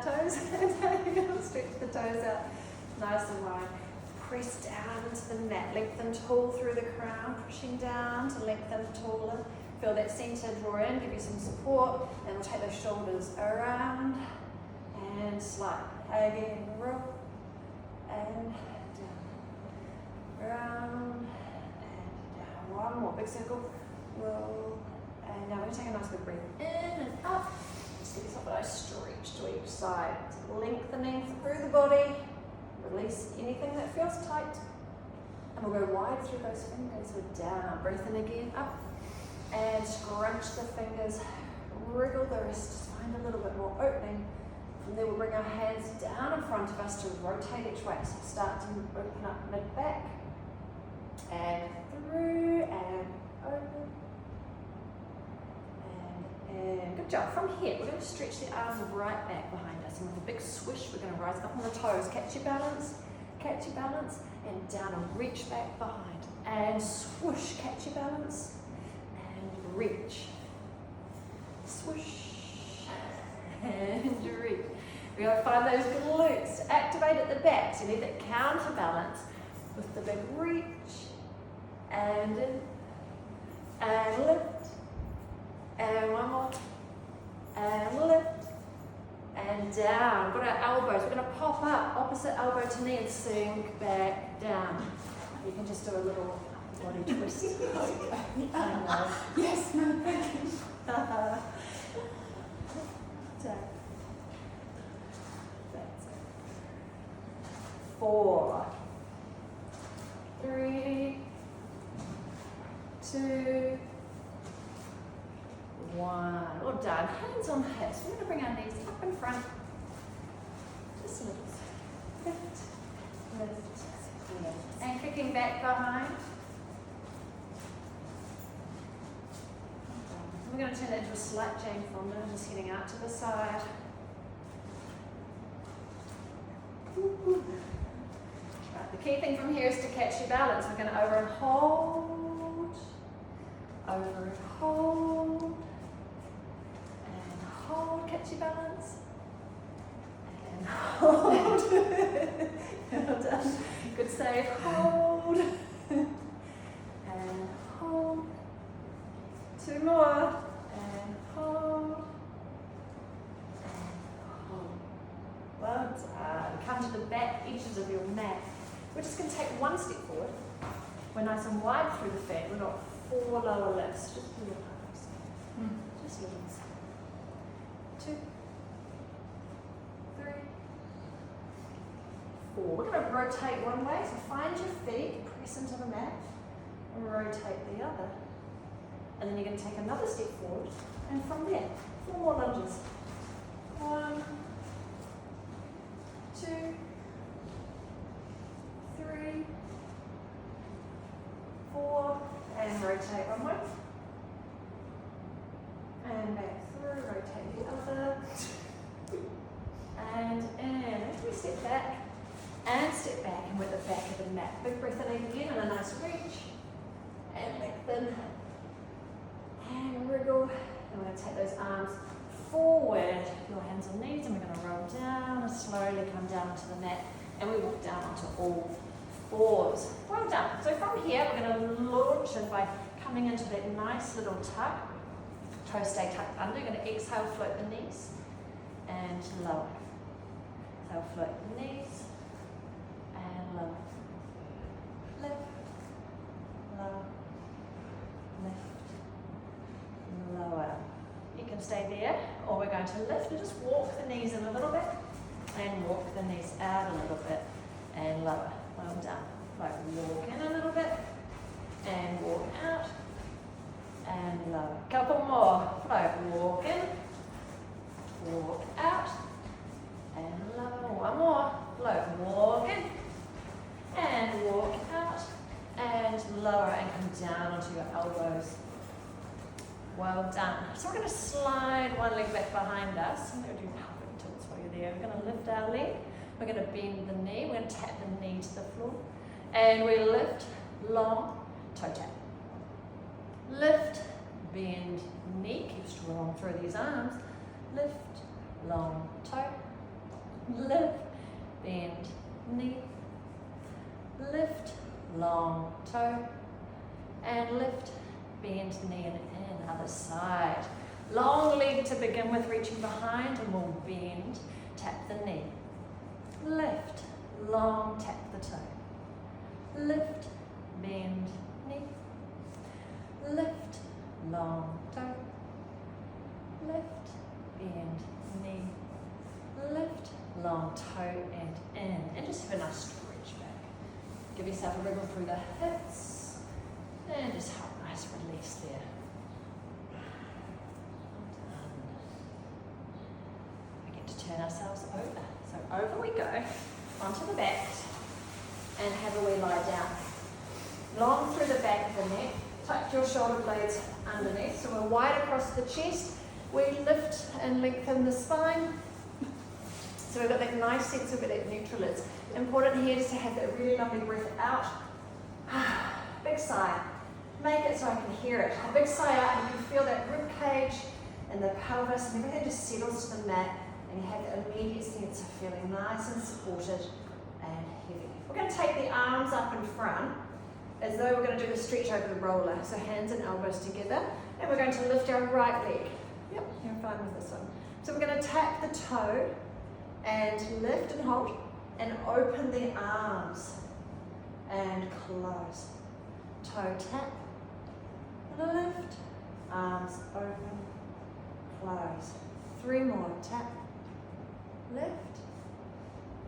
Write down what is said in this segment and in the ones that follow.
toes. Stretch the toes out nice and wide. Press down into the mat. Lengthen tall through the crown, pushing down to lengthen taller. Feel that centre draw in, give you some support. And we'll take those shoulders around and slide. Again, roll and down. Round and down. One more big circle. Roll. And now we're going to take a nice big breath in and up. Just give yourself a nice stretch to each side. Lengthening through the body. Release anything that feels tight. And we'll go wide through those fingers. We're down. Breathe in again. Up. And scrunch the fingers. Wriggle the wrists. Find a little bit more opening. From there we'll bring our hands down in front of us to rotate each way. So start to open up mid-back. And through and open. And good job. From here, we're going to stretch the arms right back behind us. And with a big swish, we're going to rise up on the toes. Catch your balance, and down and reach back behind. And swoosh, catch your balance, and reach. Swoosh, and reach. We're going to find those glutes. Activate at the back. So you need that counterbalance with the big reach. And in, and lift. And one more, and lift, and down. Got our elbows, we're going to pop up, opposite elbow to knee and sink back down. You can just do a little body twist. Yes, no, thank you. That's it. 4, 3, 2, 1. Well done. Hands on hips. We're going to bring our knees up in front. Just a little. Lift, lift, lift. And kicking back behind. We're going to turn that into a slight Jane Fonda, just heading out to the side. Right, the key thing from here is to catch your balance. We're going to over and hold. Over and hold. Hold, catch your balance, and hold. Well done. Good save. Hold, and hold. 2 more, and hold, and hold. Well done. Come to the back edges of your mat. We're just going to take one step forward. We're nice and wide through the feet. We've got 4 lower lifts. Just little puffs. Just little. 2, 3, 4. We're going to rotate one way, so find your feet, press into the mat, and rotate the other. And then you're going to take another step forward, and from there, 4 more lunges. 1, 2, 3, 4, and rotate one way. And back through, rotate the other. And in. As we step back, and with the back of the mat. Big breath in again, and a nice reach. And lengthen. And wriggle. And we're going to take those arms forward. Your hands on knees, and we're going to roll down and slowly come down onto the mat. And we walk down onto all 4s. Well done. So from here, we're going to launch in by coming into that nice little tuck. Toes stay tucked under. You're going to exhale, float the knees, and lower. Exhale, float the knees, and lower. Lift, lower, lift, lower. You can stay there, or we're going to lift and just walk the knees in a little bit, and walk the knees out a little bit, and lower. Well done. Like walk in a little bit, and walk out. And lower. Couple more. Float. Walk in. Walk out. And lower. One more. Float. Walk in. And walk out. And lower. And come down onto your elbows. Well done. So we're going to slide one leg back behind us. I'm going to do pelvic tilts while you're there. We're going to lift our leg. We're going to bend the knee. We're going to tap the knee to the floor. And we lift. Long. Toe tap. Lift, bend, knee, keep strong through these arms. Lift, long toe, lift, bend, knee, lift, long toe, and lift, bend, knee, and in, other side. Long leg to begin with, reaching behind, and we'll bend, tap the knee, lift, long, tap the toe, lift, bend, knee, lift, long toe, lift, bend, knee, lift, long toe and in. And just have a nice stretch back. Give yourself a wriggle through the hips and just have a nice release there. Done. We get to turn ourselves over. So over we go, onto the back and have a wee lie down. Long through the back of the neck, tuck your shoulder blades underneath so we're wide across the chest. We lift and lengthen the spine. So we've got that nice sense of where that neutral is. Important here just to have that really lovely breath out. Big sigh. Make it so I can hear it. A big sigh out and you can feel that rib cage and the pelvis and everything just settles to the mat and you have that immediate sense of feeling nice and supported and heavy. We're going to take the arms up in front as though we're going to do the stretch over the roller. So hands and elbows together and we're going to lift our right leg. Yep, you're fine with this one. So we're going to tap the toe and lift and hold and open the arms and close. Toe tap, lift, arms open, close. 3 more, tap, lift,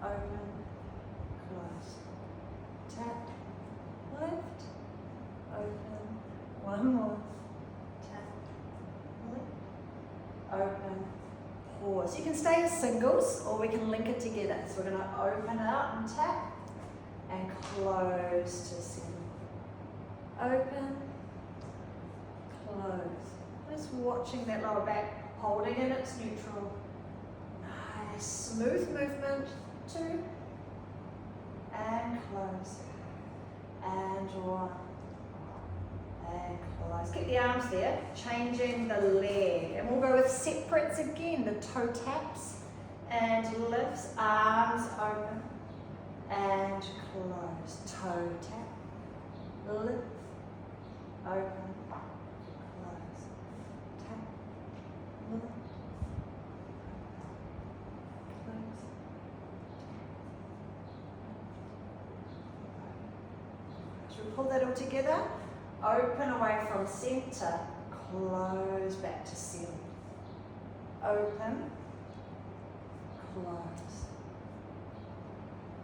open, close. Tap, lift, open. 1 more, tap, lift, open, pause. You can stay as singles or we can link it together. So we're going to open out and tap and close to single. Open, close. Just watching that lower back, holding in its neutral. Nice, smooth movement. 2 and close. And 1 and close. Keep the arms there, changing the leg. And we'll go with separates again. The toe taps and lifts, arms open and close. Toe tap, lift, open, close. Tap, lift, close. Should we pull that all together? Open away from center, close back to ceiling. Open, close.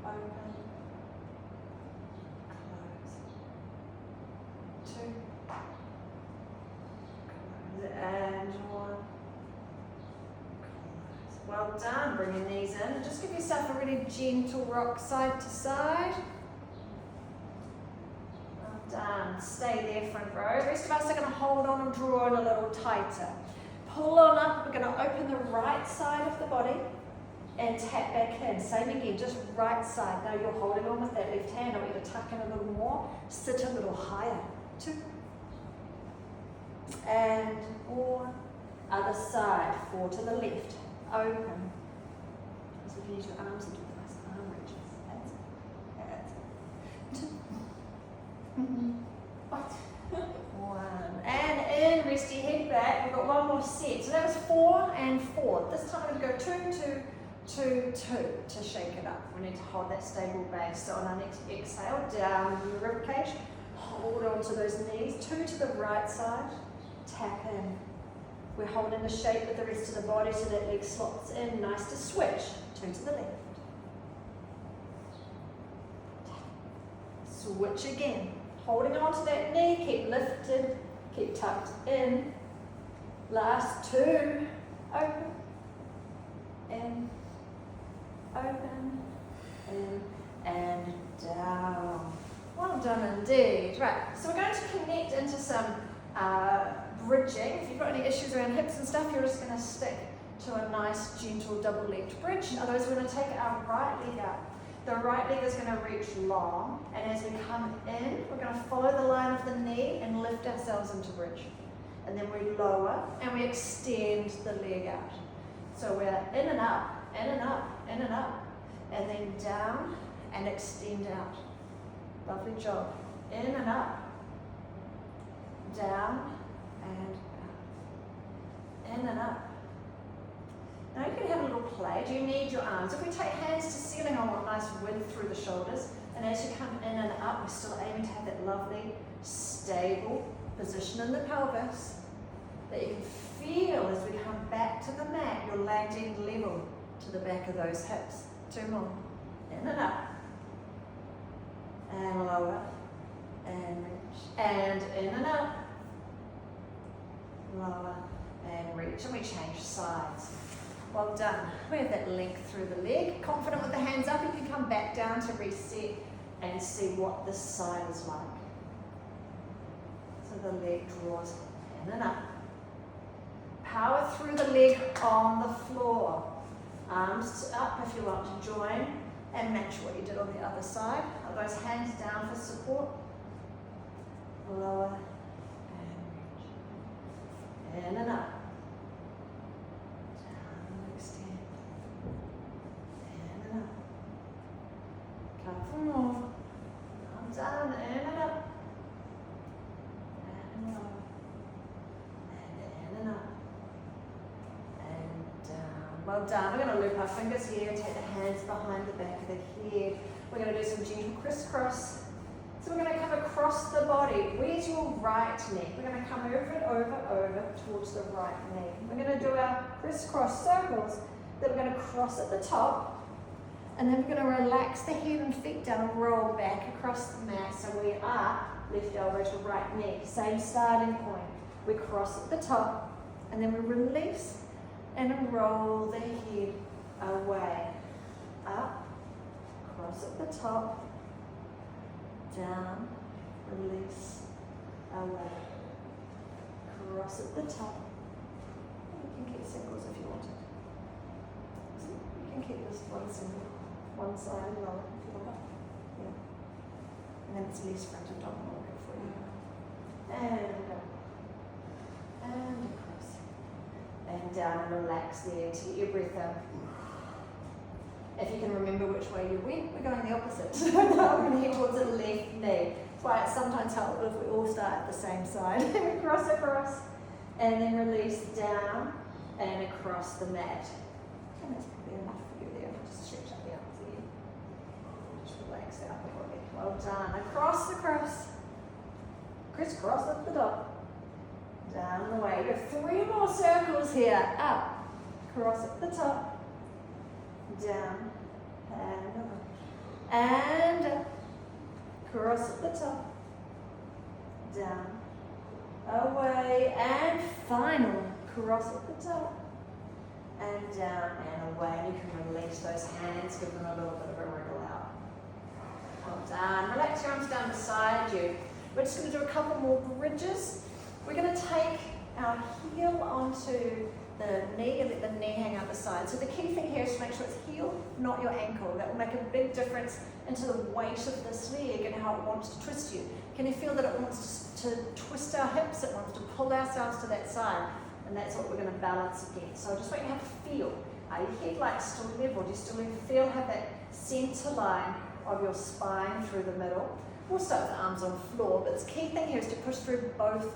Open, close. 2, close, and 1, close. Well done, bring your knees in and just give yourself a really gentle rock side to side. Done. Stay there, front row. The rest of us are going to hold on and draw in a little tighter. Pull on up. We're going to open the right side of the body and tap back in. Same again, just right side. Now you're holding on with that left hand. I want you to tuck in a little more. Sit a little higher. 2. And 4. Other side. 4 to the left. Open. So you can use your arms and do the nice arm reaches. That's it. 2. What? 1 and in, rest your head back. We've got 1 more set. So that was 4 and 4. This time we're going to go 2, 2, 2, 2 to shake it up. We need to hold that stable base. So on our next exhale, down the rib cage, hold on to those knees. 2 to the right side, tap in. We're holding the shape with the rest of the body so that leg slots in. Nice to switch. 2 to the left. Switch again. Holding on to that knee, keep lifted, keep tucked in. Last 2. Open, in, open, in, and down. Well done indeed. Right, so we're going to connect into some bridging. If you've got any issues around hips and stuff, you're just going to stick to a nice, gentle, double-legged bridge. Otherwise, we're going to take our right leg up. The right leg is going to reach long, and as we come in, we're going to follow the line of the knee and lift ourselves into bridge. And then we lower and we extend the leg out. So we're in and up, in and up, in and up. And then down and extend out. Lovely job. In and up. Down and up. In and up. Now you can have a little play. Do you need your arms? If we take hands to ceiling, I want nice width through the shoulders. And as you come in and up, we're still aiming to have that lovely, stable position in the pelvis that you can feel as we come back to the mat. You're landing level to the back of those hips. 2 more. In and up. And lower. And reach. And in and up. Lower. And reach. And we change sides. Well done. We have that length through the leg. Confident with the hands up, you can come back down to reset and see what this side is like. So the leg draws in and up. Power through the leg on the floor. Arms up if you want to join and match what you did on the other side. Otherwise, hands down for support. Lower and reach. In and up. Couple more. Arms down, in and up. And low. And in and up. And down. Well done. We're going to loop our fingers here, take the hands behind the back of the head. We're going to do some gentle crisscross. So we're going to come across the body. Where's your right knee? We're going to come over towards the right knee. We're going to do our crisscross circles. Then we're going to cross at the top. And then we're going to relax the head and feet down and roll back across the mat. So we are left elbow to right knee. Same starting point. We cross at the top and then we release and roll the head away. Up, cross at the top, down, release, away. Cross at the top. You can keep singles if you want it. So you can keep this one single. One side lower if you want. Yeah. And then it's less front abdominal work for you. And up. And across. And down and relax there to get your breath out. If you can remember which way you went, we're going the opposite. Now we're going to head towards the left knee. That's why it's sometimes helpful if we all start at the same side. We cross across. And then release down and across the mat. And that's probably enough for you there. Just stretch out the arms again. Just relax out the body. Well done. Across the cross. Crisscross at the top. Down the way. We have 3 more circles here. Up. Cross at the top. Down. And up. And up. Cross at the top. Down. Away. And final. Cross at the top. And down and away. And you can release those hands, give them a little bit of a wriggle out. Well done. Relax your arms down beside you. We're just going to do a couple more bridges. We're going to take our heel onto the knee and let the knee hang out the side. So the key thing here is to make sure it's heel, not your ankle. That will make a big difference into the weight of this leg and how it wants to twist you. Can you feel that it wants to twist our hips? It wants to pull ourselves to that side. And that's what we're going to balance against. So I just want you to have a feel. Are your headlights still level? Do you still feel have that center line of your spine through the middle? We'll start with the arms on the floor, but the key thing here is to push through both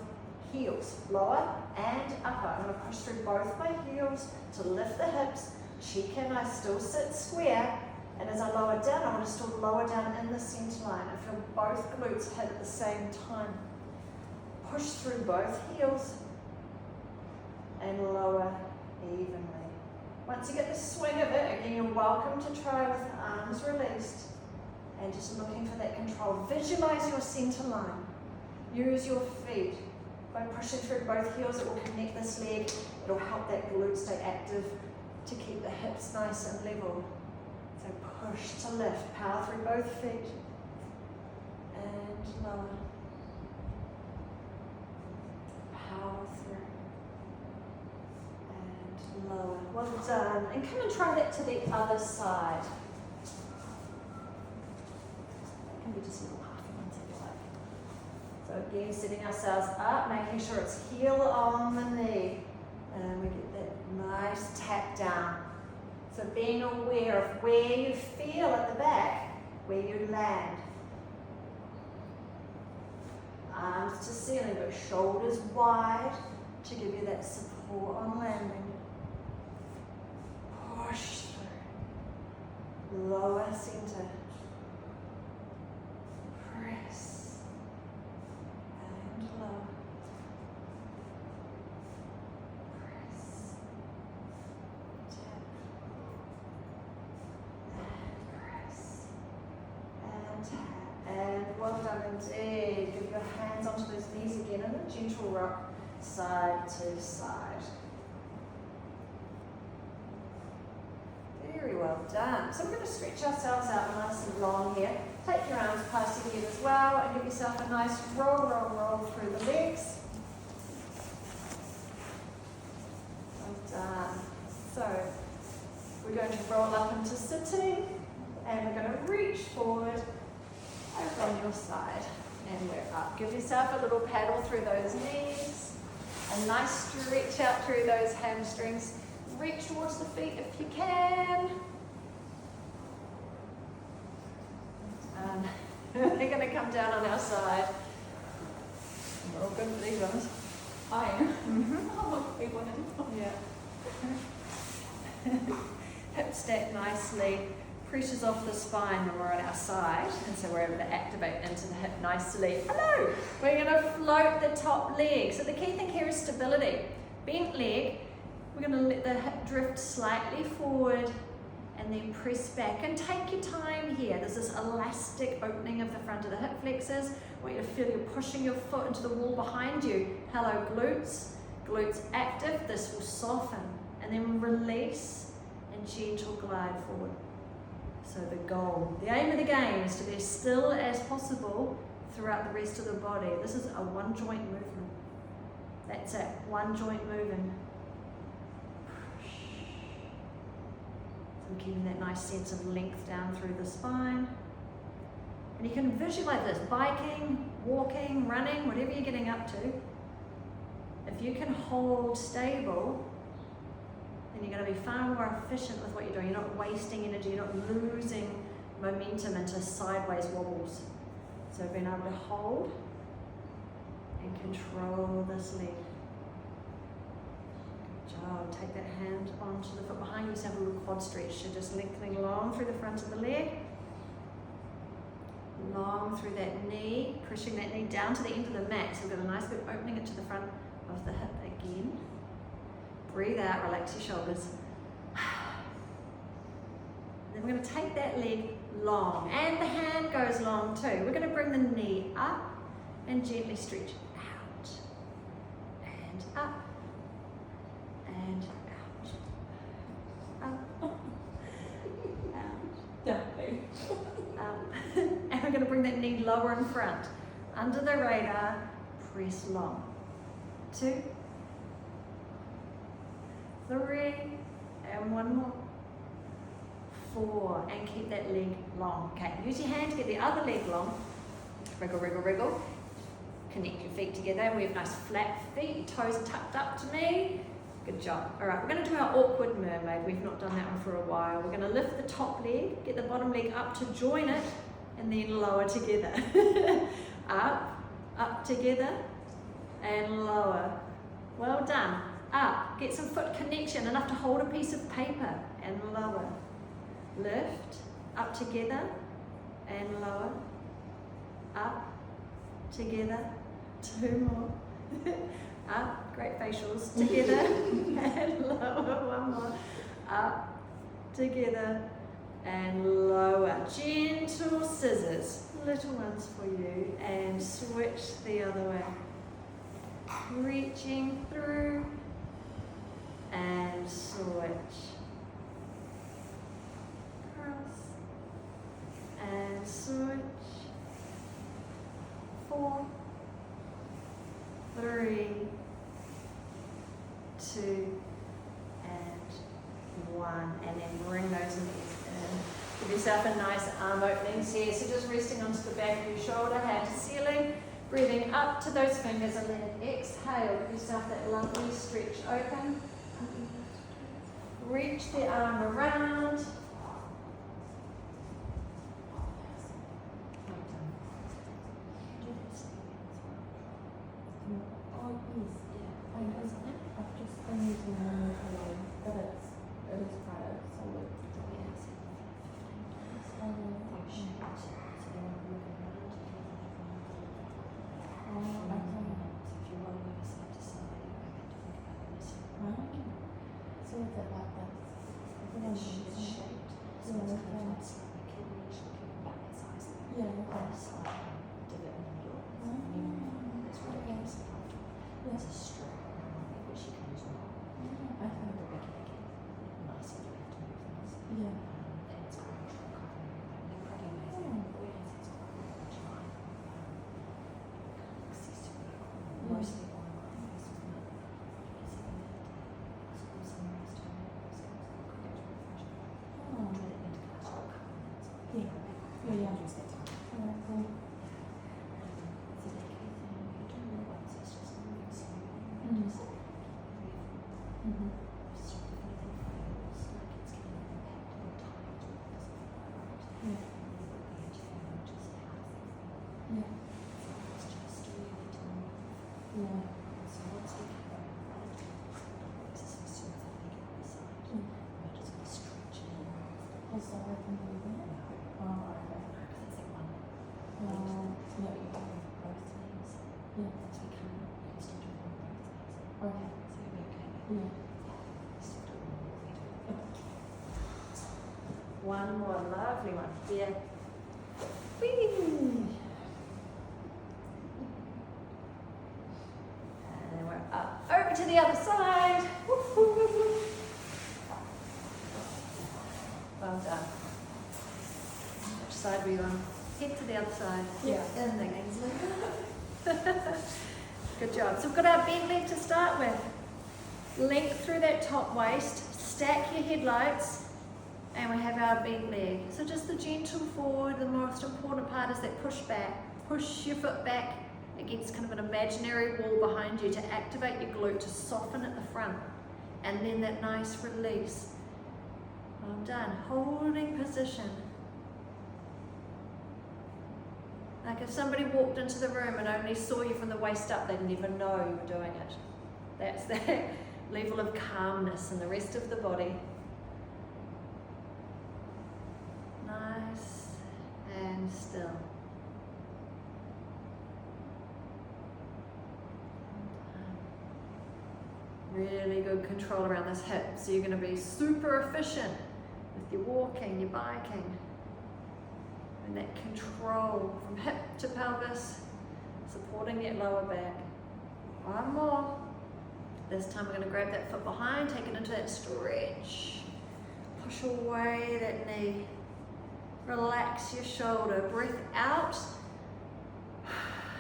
heels, lower and upper. I'm going to push through both my heels to lift the hips, cheek in, I still sit square, and as I lower down, I want to still lower down in the center line. I feel both glutes hit at the same time. Push through both heels and lower evenly. Once you get the swing of it, again, you're welcome to try with the arms released and just looking for that control. Visualize your center line. Use your feet. By pushing through both heels, it will connect this leg. It will help that glute stay active to keep the hips nice and level. So push to lift, power through both feet. And lower. Power through. And lower. Well done. And come and try that to the other side. That can be just a little half ones if you like. So again, setting ourselves up, making sure it's heel on the knee. And we get that nice tap down So being aware of where you feel at the back, where you land. Arms to ceiling, but shoulders wide to give you that support on landing. Push through. Lower center. Press. And lower. Press. Tap. And press. And tap. And well done indeed. Give your hands onto those knees again in a gentle rock, side to side. Very well done. So we're going to stretch ourselves out nice and long here. Take your arms past your head as well and give yourself a nice roll through the legs. Well done. So we're going to roll up into sitting and we're going to reach forward over on your side. And we're up. Give yourself a little paddle through those knees. A nice stretch out through those hamstrings. Reach towards the feet if you can. They're going to come down on our side. We're all good for these ones. I am. Yeah. Hip stack nicely. Pressures off the spine when we're on our side, and so we're able to activate into the hip nicely. Hello! We're going to float the top leg. So the key thing here is stability. Bent leg, we're going to let the hip drift slightly forward and then press back. And take your time here. There's this elastic opening of the front of the hip flexors. I want you to feel you're pushing your foot into the wall behind you. Hello, glutes. Glutes active. This will soften. And then release and gentle glide forward. So the goal, the aim of the game is to be as still as possible throughout the rest of the body. This is a one joint movement. That's it, one joint moving. So I'm keeping that nice sense of length down through the spine. And you can visualize this, biking, walking, running, whatever you're getting up to. If you can hold stable, then you're going to be far more efficient with what you're doing. You're not wasting energy, you're not losing momentum into sideways wobbles. So being able to hold and control this leg. Good job. Take that hand onto the foot behind you, just have a little quad stretch. So just lengthening long through the front of the leg. Long through that knee, pushing that knee down to the end of the mat. So we've got a nice bit opening it to the front of the hip again. Breathe out, relax your shoulders. Then we're going to take that leg long, and the hand goes long too. We're going to bring the knee up and gently stretch out, and up, and out, up, out, and we're going to bring that knee lower in front, under the radar, press long. 2, 3, and one more. 4, and keep that leg long. Okay, use your hand to get the other leg long. Wriggle, wriggle, wriggle. Connect your feet together. We have nice flat feet, toes tucked up to me. Good job. All right, we're going to do our awkward mermaid. We've not done that one for a while. We're going to lift the top leg, get the bottom leg up to join it, and then lower together. Up together, and lower. Well done. Up, get some foot connection, enough to hold a piece of paper, and lower. Lift, up together, and lower. Up, together, 2 more. Up, great facials, together, and lower, 1 more. Up, together, and lower. Gentle scissors, little ones for you, and switch the other way. Reaching through, and switch. Cross, and switch. 4, 3, 2, and 1. And then bring those knees in. Give yourself a nice arm openings here. So just resting onto the back of your shoulder, hand to ceiling. Breathing up to those fingers and then exhale. Give yourself that lovely stretch open. Reach the arm around. Oh, yes. Yeah. I've just been using one alone, but it is quite a solid joint. So is it like this? It's shaped, so it's kind of like slightly kidneyish, looking back its eyes. Yeah, And a slight divot in the middle. It's ridiculous. It's a stroke which you can use more. Okay. The beginning, nice and you have to move things. Yeah. And it's quite a trick covering everything. They're pretty amazing. Yes, it's quite a large line. Access to it. Mostly online. This was not. Yeah. Yeah. Cool. Also, I can do that. Oh, okay. Okay. Yeah. One more lovely one. Yeah. Whee! And we're up. Over to the other side. Woo-hoo. Well done. Which side were you on? Head to the other side. Yeah. And then good job. So we've got our bent leg to start with. Length through that top waist. Stack your headlights. And we have our bent leg. So just the gentle forward. The most important part is that push back. Push your foot back against kind of an imaginary wall behind you to activate your glute, to soften at the front. And then that nice release. Well done. Holding position. Like if somebody walked into the room and only saw you from the waist up, they'd never know you were doing it. That's that level of calmness in the rest of the body. Nice and still. Really good control around this hip. So you're going to be super efficient with your walking, your biking. And that control from hip to pelvis, supporting that lower back. One more. This time we're going to grab that foot behind, take it into that stretch. Push away that knee. Relax your shoulder. Breath out.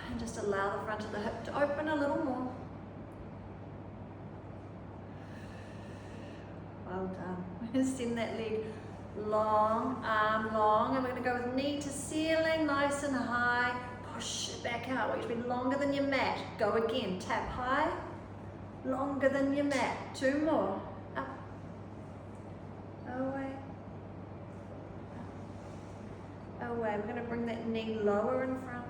And just allow the front of the hip to open a little more. Well done. We're going to send that leg long, arm long, and we're going to go with knee to ceiling, nice and high. Push it back out. Want you to be longer than your mat. Go again. Tap high, longer than your mat. Two more. Up, away, up, away. We're going to bring that knee lower in front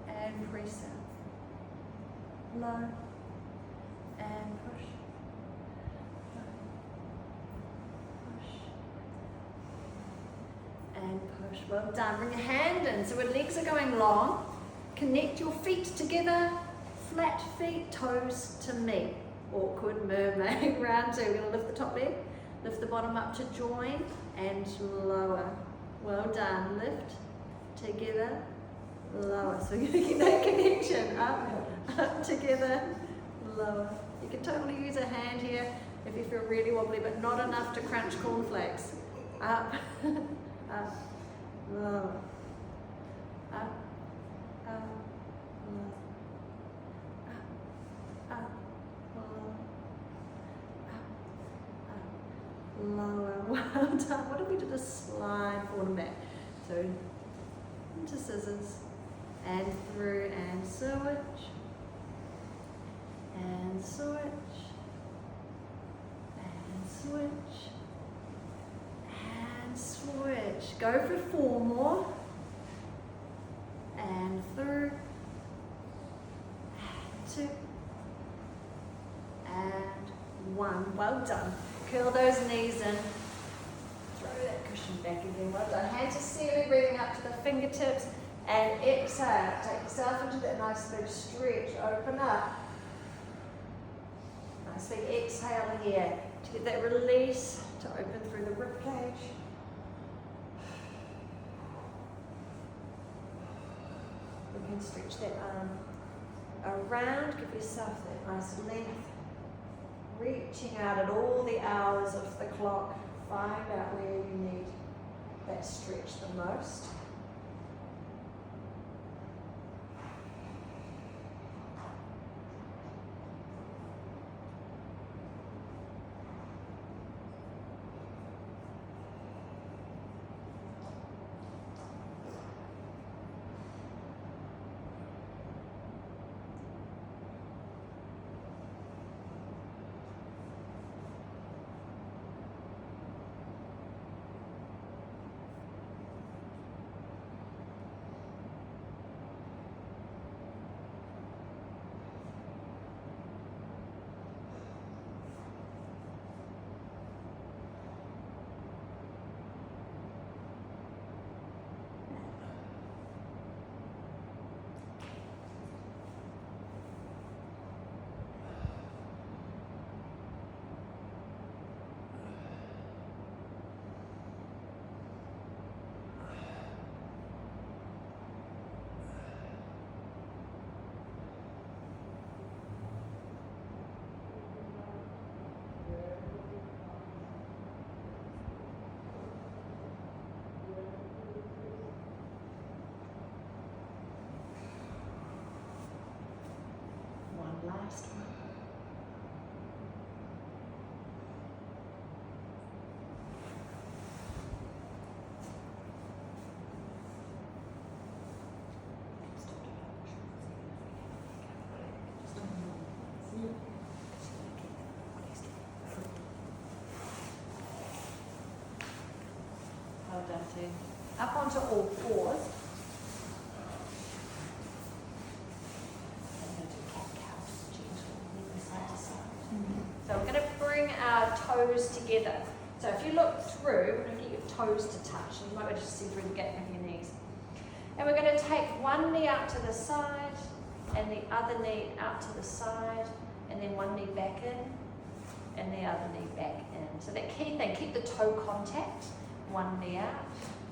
and press out. Low and push. And push. Well done. Bring your hand in. So our legs are going long. Connect your feet together. Flat feet, toes to meet. Awkward mermaid. Round two. We're going to lift the top leg. Lift the bottom up to join. And lower. Well done. Lift. Together. Lower. So you're going to get that connection. Up, together, lower. You can totally use a hand here if you feel really wobbly, but not enough to crunch cornflakes. Up. Up, lower, up, lower, up, lower, up, lower. Well done. What if we did a slide forward and back? So into scissors and through and switch and switch and switch, and switch. Go for 4 more, and through, and 2, and 1. Well done. Curl those knees in, throw that cushion back again. Well done. Hands to ceiling, breathing up to the fingertips, and exhale. Take yourself into that nice big stretch. Open up. Nice big exhale here to get that release to open through the ribcage. You can stretch that arm around. Give yourself that nice length. Reaching out at all the hours of the clock. Find out where you need that stretch the most. Last one. Well done too. Up onto all fours. So we're going to bring our toes together. So if you look through, we're going to get your toes to touch. And you might be able to see through the gap of your knees. And we're going to take one knee out to the side, and the other knee out to the side, and then one knee back in, and the other knee back in. So that key thing, keep the toe contact. One knee out.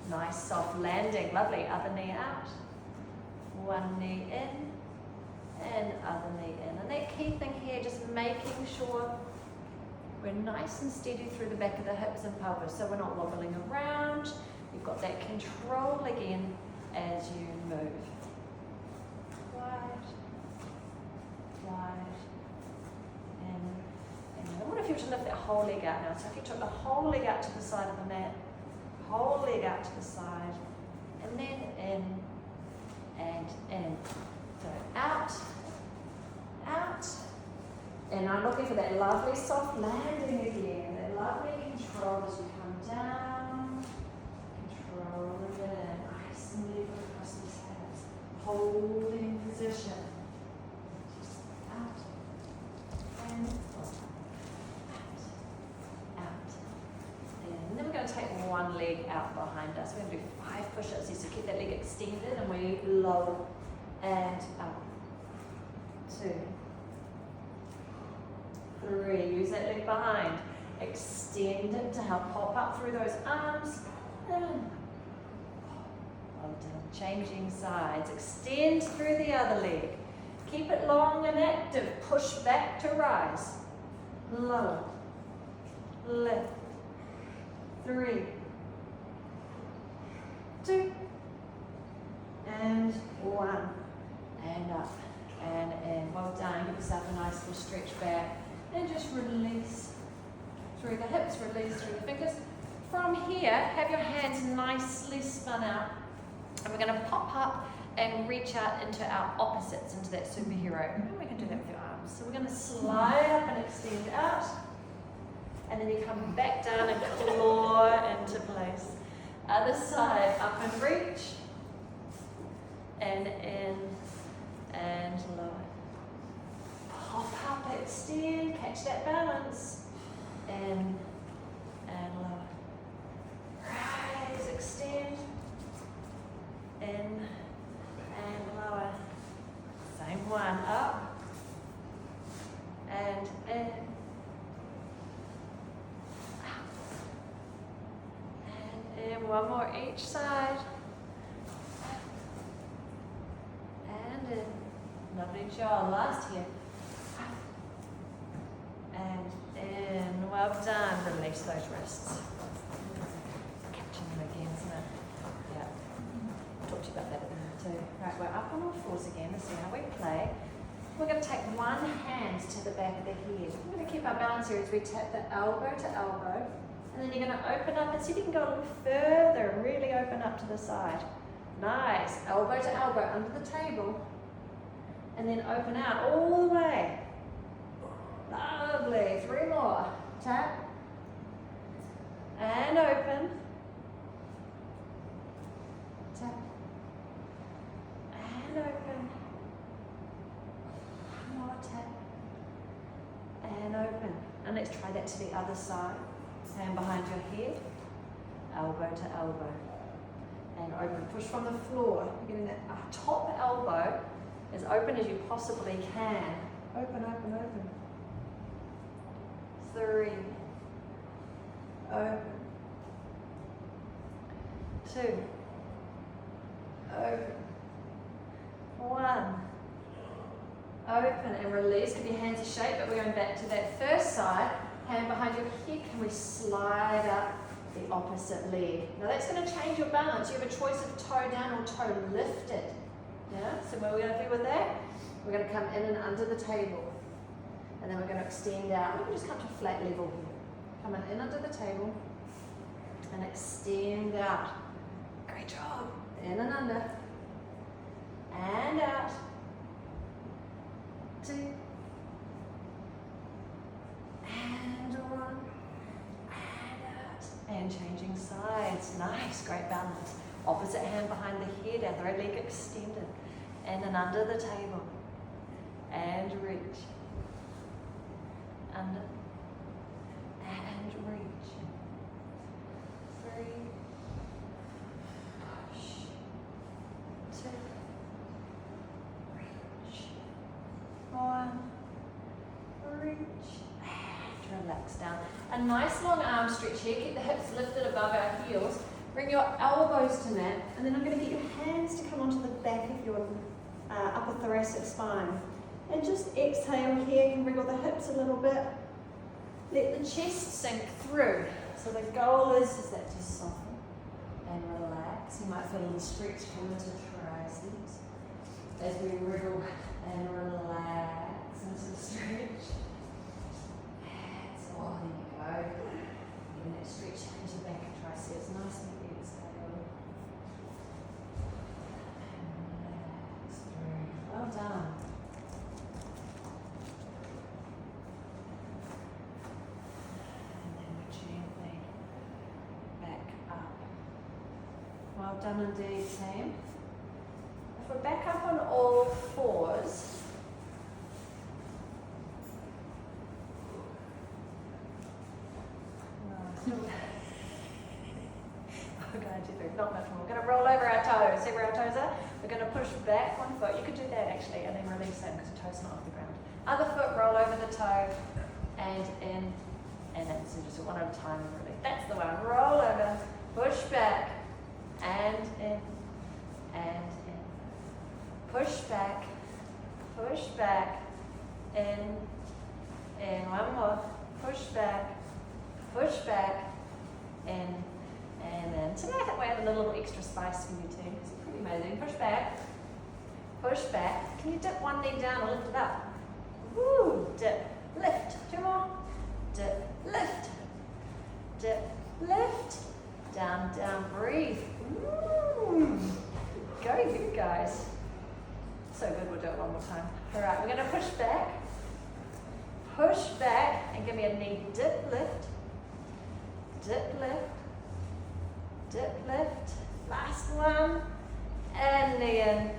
Nice soft landing. Lovely. Other knee out. One knee in. And other knee in. And that key thing here, just making sure we're nice and steady through the back of the hips and pelvis, so we're not wobbling around. You've got that control again as you move. Wide, wide, and I wonder if you were to lift that whole leg out now. So if you took the whole leg out to the side of the mat, whole leg out to the side, and then in and in. So out, out, and I'm looking for that lovely soft landing again, that lovely control as we come down, control again, nice and level across these hands, holding position, just out, and out, and then we're going to take one leg out behind us. We're going to do 5 push-ups here, so keep that leg extended and we lower and up. 2, 3, use that leg behind, extend it to help pop up through those arms, and well done. Changing sides, extend through the other leg, keep it long and active, push back to rise, lower, lift, 3, 2, and 1, and up. And well done. Give yourself a nice little stretch back and just release through the hips, release through the fingers. From here, have your hands nicely spun out, and we're going to pop up and reach out into our opposites, into that superhero. And we can do that with your arms. So we're going to slide up and extend out, and then you come back down and claw into place. Other side, up and reach, and in, and lower. Pop up, extend, catch that balance, in, and lower. Rise, extend, in, and lower. Same one, up, and in, up, and in. One more each side, and in. Lovely job. Last here, and in. Well done. Release those wrists. Catching them again, isn't it? Yeah. I'll talk to you about that at the minute too. Right, we're up on all fours again. Let's see how we play. We're going to take one hand to the back of the head. We're going to keep our balance here as we tap the elbow to elbow. And then you're going to open up and see if you can go a little further and really open up to the side. Nice. Elbow to elbow under the table. And then open out all the way. Lovely. 3 more. Tap. And open. Tap. And open. One more tap. And open. And let's try that to the other side. Hand behind your head. Elbow to elbow. And open. Push from the floor. You're getting that top elbow as open as you possibly can. Open, open, open. 3. Open. 2. Open. 1. Open and release. Give your hands a shake, but we're going back to that first side. Hand behind your head. Can we slide up the opposite leg? Now that's going to change your balance. You have a choice of toe down or toe lifted. Yeah? So what are we going to do with that? We're going to come in and under the table. And then we're going to extend out. We can just come to flat level here. Come in under the table. And extend out. Great job. In and under. And out. 2. And 1. And out. And changing sides. Nice. Great balance. Opposite hand behind the head. Our third leg extended. And then under the table. And reach. Under. And reach. 3. Push. 2. Reach. 1. Reach. And relax down. A nice long arm stretch here. Keep the hips lifted above our heels. Bring your elbows to mat. And then I'm going to get your hands to come onto the back of your upper thoracic spine. And just exhale here. You can wriggle the hips a little bit. Let the chest sink through. So the goal is that to soften and relax. You might feel a little stretch come into triceps as we wriggle and relax into the stretch. That's all. There you go. Getting that stretch into the back of triceps. Nice and exhale. And relax through. Well done. Well done indeed, team. If we're back up on all fours, we're going to do not much more. We're going to roll over our toes. See where our toes are? We're going to push back one foot. You could do that actually, and then release them because the toe's not off the ground. Other foot, roll over the toe, and in, and in. So just one at a time and release. That's the one. Roll over, push back. And in, and in. Push back, in, one more. Push back, in, and in. Today I think we had a little extra spice for you too, because it's pretty amazing. Push back. Can you dip one knee down or lift it up? Woo, dip, lift. 2 more. Dip, lift. Dip, lift. Down, down, breathe. Go you guys. So good, we'll do it one more time. All right, we're going to push back, and give me a knee dip, lift, dip lift, last one, and knee in,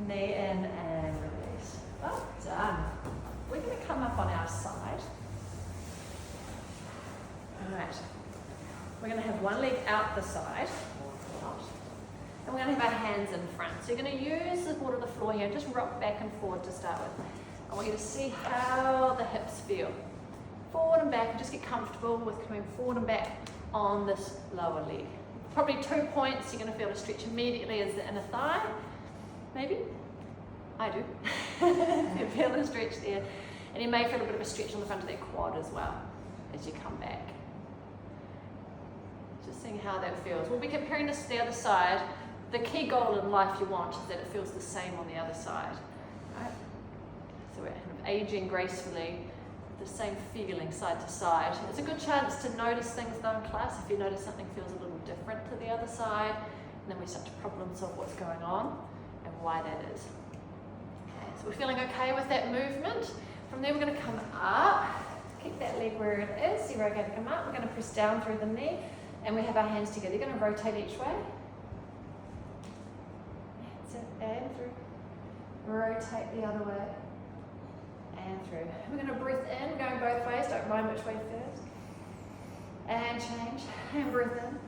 and release. Well done. We're going to come up on our side. Alright, we're going to have one leg out the side, and we're going to have our hands in front. So you're going to use the support of the floor here, just rock back and forward to start with. I want you to see how the hips feel. Forward and back, and just get comfortable with coming forward and back on this lower leg. Probably 2 points you're going to feel a stretch immediately is the inner thigh, maybe. I do. You feel a stretch there. And you may feel a bit of a stretch on the front of that quad as well as you come back. Just seeing how that feels. We'll be comparing this to the other side. The key goal in life you want is that it feels the same on the other side. Right? So we're kind of aging gracefully, the same feeling side to side. It's a good chance to notice things though in class. If you notice something feels a little different to the other side, and then we start to problem solve what's going on and why that is. Okay, so we're feeling okay with that movement. From there we're going to come up, keep that leg where it is. You're going to come up, we're going to press down through the knee, and we have our hands together. You're going to rotate each way. That's it, and through. Rotate the other way. And through. We're going to breathe in, we're going both ways, don't mind which way first. And change, and breathe in.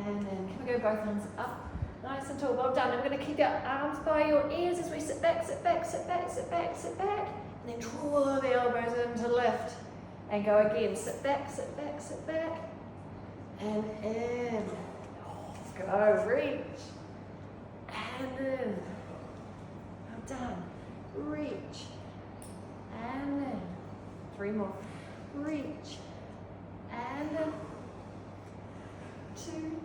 And then can we go both hands up? Nice and tall, well done. And we're going to keep your arms by your ears as we sit back, sit back, sit back, sit back, sit back. And then draw the elbows in to lift. And go again, sit back, sit back, sit back. And in. Go, reach. And in. Well done. Reach. And in. 3 more. Reach. And in. 2.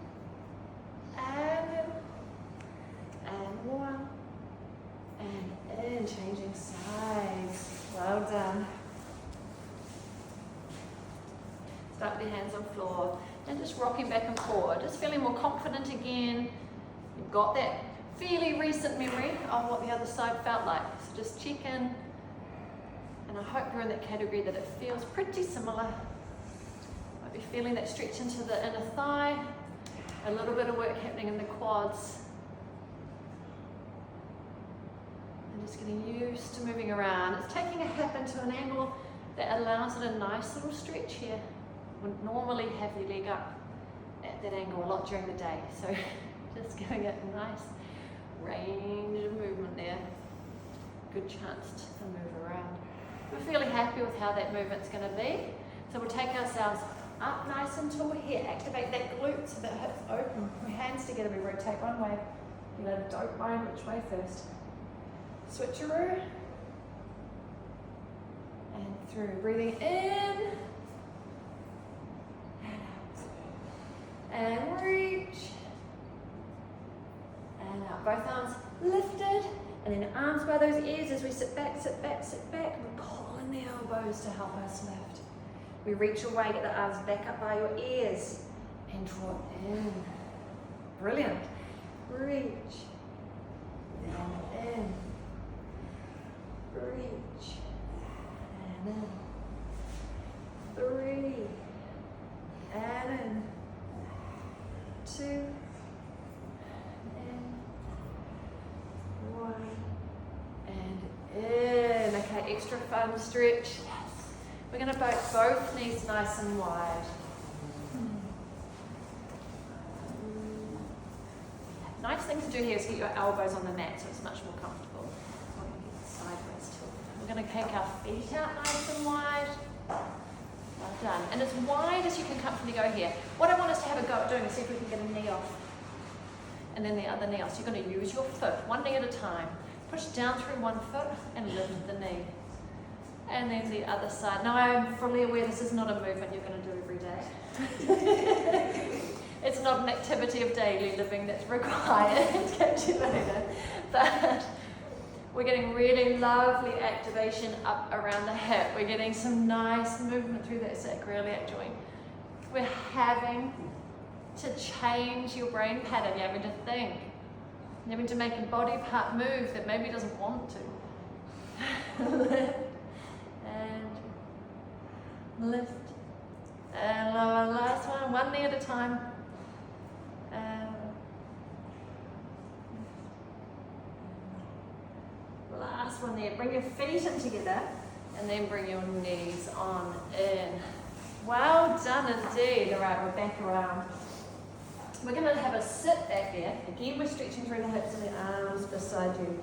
And in. And 1. And in. Changing sides. Well done. Start with your hands on the floor and just rocking back and forward. Just feeling more confident again. You've got that fairly recent memory of what the other side felt like. So just check in. And I hope you're in that category that it feels pretty similar. Might be feeling that stretch into the inner thigh. A little bit of work happening in the quads. And just getting used to moving around. It's taking a hip into an angle that allows it a nice little stretch here. Wouldn't normally have your leg up at that angle a lot during the day. So just giving it a nice range of movement there. Good chance to move around. We're fairly happy with how that movement's going to be. So we'll take ourselves up nice and tall here. Activate that glute so that hips open. Our hands together, we rotate one way. You know, don't mind which way first. Switcheroo. And through. Breathing in. And reach. And out. Both arms lifted. And then arms by those ears as we sit back, sit back, sit back. And we pull in the elbows to help us lift. We reach away, get the arms back up by your ears. And draw in. Brilliant. Reach. And in. Reach. And in. 3. And in. 2. And 1. And in. Okay, extra fun stretch. Yes. We're going to both knees nice and wide. Nice thing to do here is get your elbows on the mat so it's much more comfortable. Sideways tilt. We're going to take our feet out nice and wide. Well done. And as wide as you can comfortably go here. What I want us to have a go at doing is see if we can get a knee off. And then the other knee off. So you're going to use your foot, one knee at a time. Push down through one foot and lift the knee. And then the other side. Now I'm fully aware this is not a movement you're going to do every day. It's not an activity of daily living that's required. Catch you later. But we're getting really lovely activation up around the hip. We're getting some nice movement through that sacroiliac joint. We're having to change your brain pattern. You're having to think. You're having to make a body part move that maybe doesn't want to. Lift. And lift. And lower, last one knee at a time. Last one there, bring your feet in together and then bring your knees on in. Well done indeed. All right, we're back around. We're going to have a sit back there. Again, we're stretching through the hips and the arms beside you.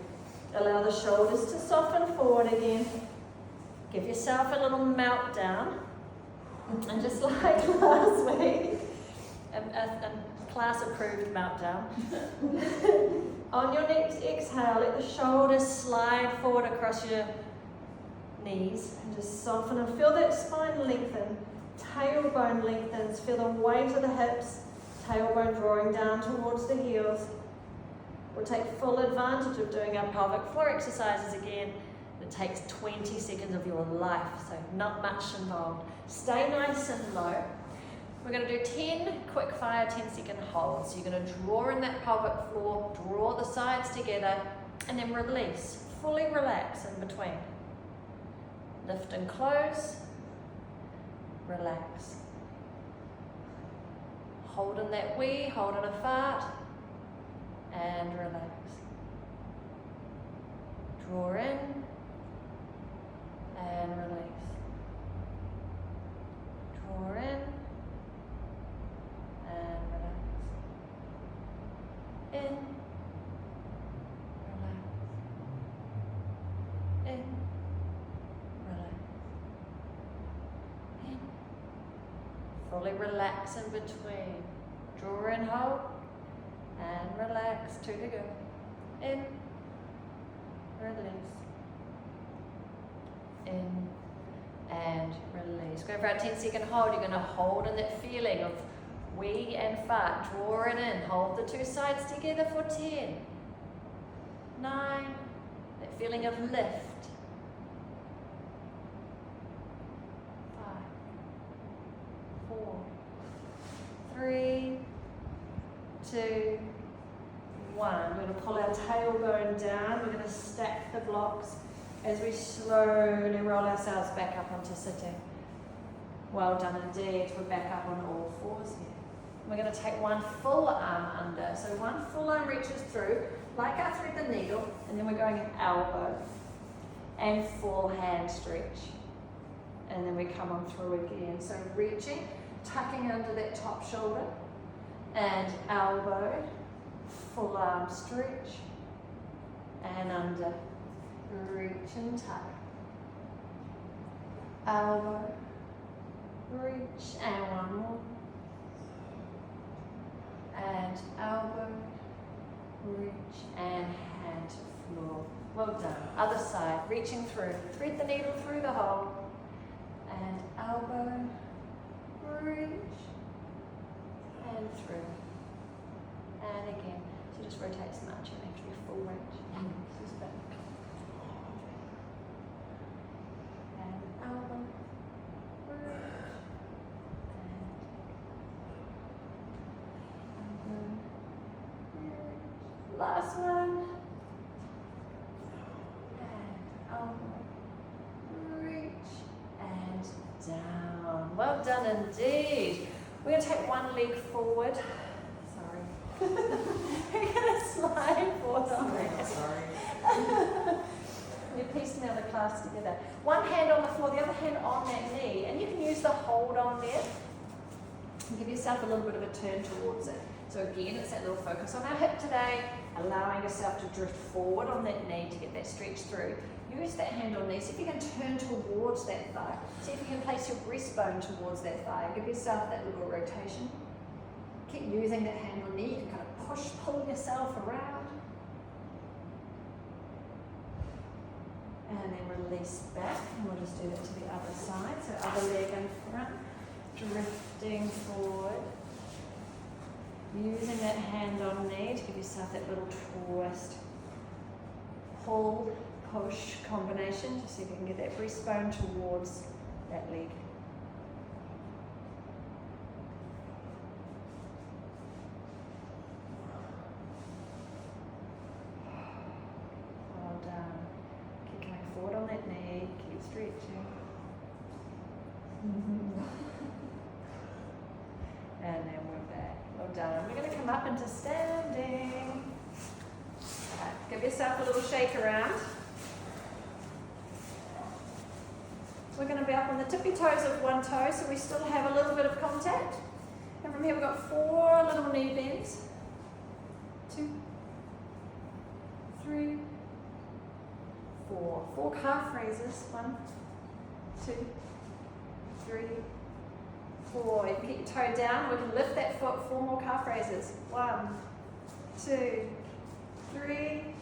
Allow the shoulders to soften forward again. Give yourself a little meltdown. And just like last week, a class-approved meltdown. On your next exhale, let the shoulders slide forward across your knees and just soften and feel that spine lengthen. Tailbone lengthens. Feel the weight of the hips. Tailbone drawing down towards the heels. We'll take full advantage of doing our pelvic floor exercises again. It takes 20 seconds of your life, so not much involved. Stay nice and low. We're going to do 10 quick fire 10-second holds. So you're going to draw in that pelvic floor, draw the sides together, and then release. Fully relax in between. Lift and close. Relax. Hold in that wee, hold in a fart, and relax. Draw in, and release. Draw in, and relax. In, relax. In, relax. In. Fully relax in between. Draw in, hold, and relax. 2 to go. In, release. In, and release. Go for our 10-second hold. You're going to hold in that feeling of wee and fart. Draw it in. Hold the two sides together for 10. 9. That feeling of lift. 5. 4. 3, 2, 1. We're going to pull our tailbone down. We're going to stack the blocks as we slowly roll ourselves back up onto sitting. Well done indeed. We're back up on all fours here. We're going to take one full arm under. So one full arm reaches through, like our thread the needle, and then we're going an elbow and full hand stretch. And then we come on through again. So reaching, tucking under that top shoulder, and elbow, full arm stretch, and under, reach and tuck, elbow, reach, and one more, and elbow, reach, and hand to floor. Well done. Other side, reaching through, thread the needle through the hole, and elbow, reach, and through. And again, so just rotate so much, you have to be full range. Just back. And elbow, reach, and elbow, reach. Last one. And elbow, reach, and down. Well done indeed. We're going to take one leg forward. Sorry. We're going to slide forward on that. Sorry. You're piecing now the class together. One hand on the floor, the other hand on that knee. And you can use the hold on there. And give yourself a little bit of a turn towards it. So again, it's that little focus on our hip today, allowing yourself to drift forward on that knee to get that stretch through. Use that hand on there. See if you can turn towards that thigh. See if you can place your breastbone towards that thigh. Give yourself that little rotation. Keep using that hand on there. You can kind of push, pull yourself around. And then release back. And we'll just do that to the other side. So other leg in front. Drifting forward. Using that hand on knee to give yourself that little twist. Pull, push combination. Just see if you can get that breastbone towards that leg. Well done. Keep coming forward on that knee. Keep stretching. up into standing. Okay, give yourself a little shake around. We're going to be up on the tippy toes of one toe, so we still have a little bit of contact. And from here we've got 4 little knee bends. 2, 3, 4. 4 calf raises. 1, 2, 3, 4. You can get your toe down. We can lift that foot. 4 more calf raises. 1, 2, 3,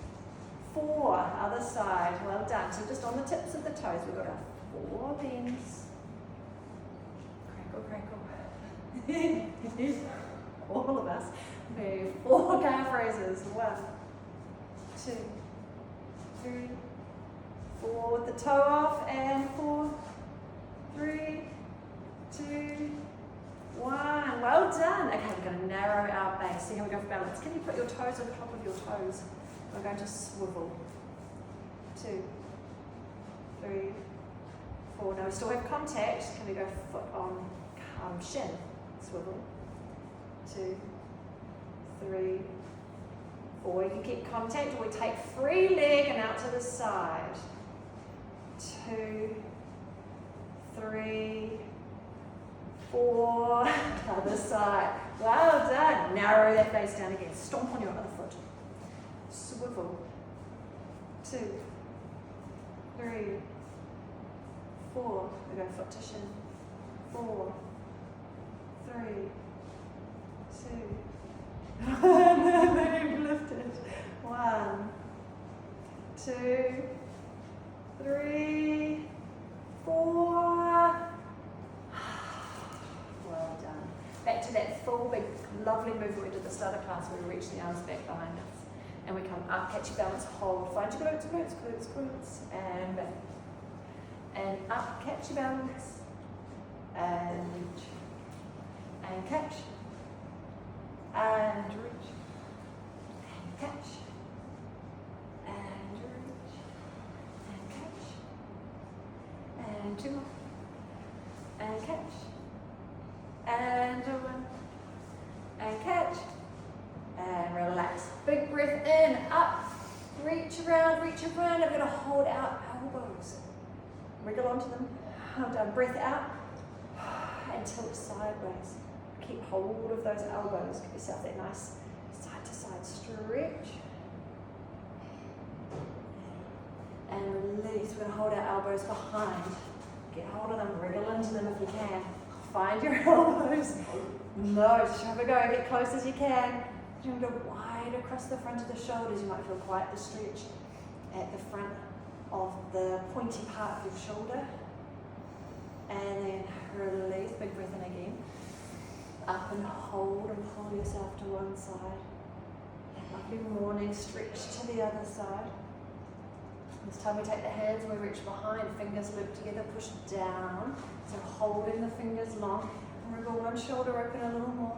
4. Other side. Well done. So just on the tips of the toes, we've got our 4 bends. Crackle, crackle. All of us move. 4 calf raises. 1, 2, 3, 4 with the toe off, and 4, 3, 2, 1. Well done. Okay, we're going to narrow our base. See how we go for balance. Can you put your toes on top of your toes? We're going to swivel. 2, 3, 4. Now we still have contact. Can we go foot on shin? Swivel. 2, 3, 4. You can keep contact, or we take free leg and out to the side. 2, 3, 4. Other side. Well done. Narrow that base down again. Stomp on your other foot. Swivel. 2, 3, 4. We go foot to shin. 4, 3, 2. Maybe lift it. 1, 2, 3, 4. Well done. Back to that full big lovely movement we did at the start of class where we reach the arms back behind us. And we come up, catch your balance, hold, find your glutes, glutes, glutes, glutes, and back. And up, catch your balance, and reach, and catch, and reach, and catch, and reach, and catch, and 2 more, and catch, and 1, and catch, and relax. Big breath in, up, reach around, I'm going to hold out elbows. Wriggle onto them, hold down, breath out, and tilt sideways. Keep hold of those elbows, give yourself that nice side to side stretch. And release, we're going to hold our elbows behind. Get hold of them, wriggle into them if you can. Find your elbows. No, just have a go, get close as you can. You're going to go wide across the front of the shoulders. You might feel quite the stretch at the front of the pointy part of your shoulder, and then release, big breath in again, up and hold and pull yourself to one side. Lovely morning stretch to the other side. This time we take the hands and we reach behind, fingers loop together, push down, so holding the fingers long, and wriggle one shoulder open a little more,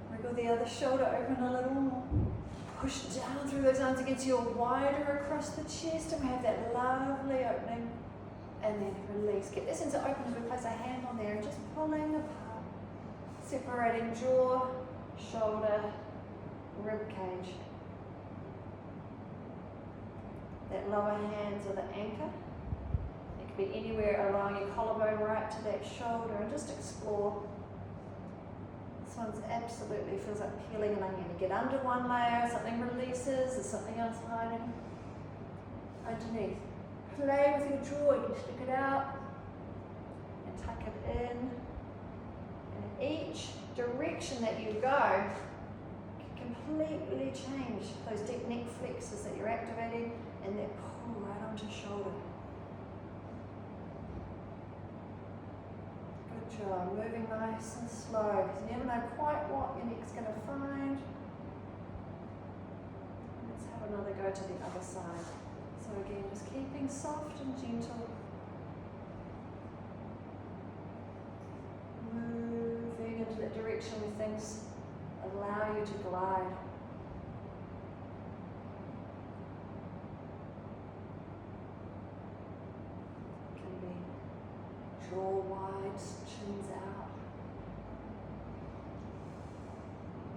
wriggle the other shoulder open a little more. Push down through those arms again so you're wider across the chest, and we have that lovely opening. And then release. Get this into open as we place a hand on there and just pulling apart. Separating jaw, shoulder, rib cage. That lower hands are the anchor. It can be anywhere, allowing your collarbone right to that shoulder, and just explore. This one's absolutely feels like peeling an onion. You get under one layer, something releases, there's something else hiding underneath. Play with your jaw, you can stick it out and tuck it in. And each direction that you go can completely change those deep neck flexors that you're activating, and that pull right onto shoulder. Good job, moving nice and slow, because you never know quite what your neck's going to find. Let's have another go to the other side. So again, just keeping soft and gentle. Moving into that direction where things allow you to glide. Can be jaw wide, chins out.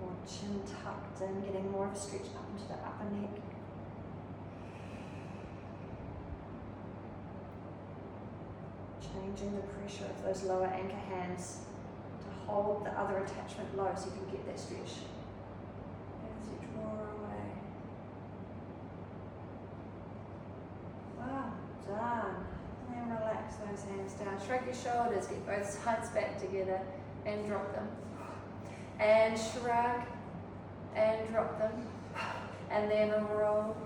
Or Chin tucked in, getting more of a stretch up into the upper neck. Changing the pressure of those lower anchor hands to hold the other attachment low so you can get that stretch as you draw away. Well done. And then relax those hands down. Shrug your shoulders, get both sides back together and drop them. And shrug and drop them. And then roll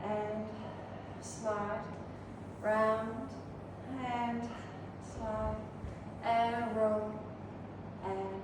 and slide round and slide and roll and